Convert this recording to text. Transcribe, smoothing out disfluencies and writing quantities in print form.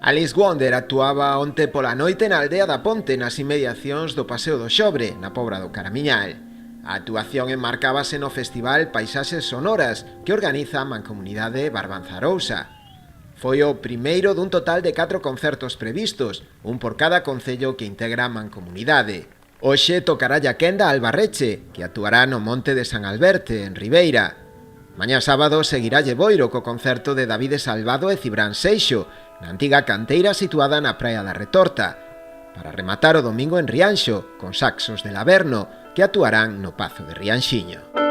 Alice Wonder actuaba onte pola noite na aldea da Ponte nas inmediacións do Paseo do Xobre, na Pobra do Caramiñal. A actuación enmarcábase no festival Paisaxes Sonoras que organiza a Mancomunidade Barbanzarousa. Foi o primeiro dun total de 4 concertos previstos, un por cada concello que integra a Mancomunidade. Hoxe tocará a quenda Albarreche, que actuará no Monte de San Alberte, en Ribeira. Mañá sábado seguirá Boiro co concerto de Davide Salvado e Cibrán Seixo, na antiga canteira situada na Praia da Retorta, para rematar o domingo en Rianxo, con saxos de Laverno, que actuarán no Pazo de Rianxiño.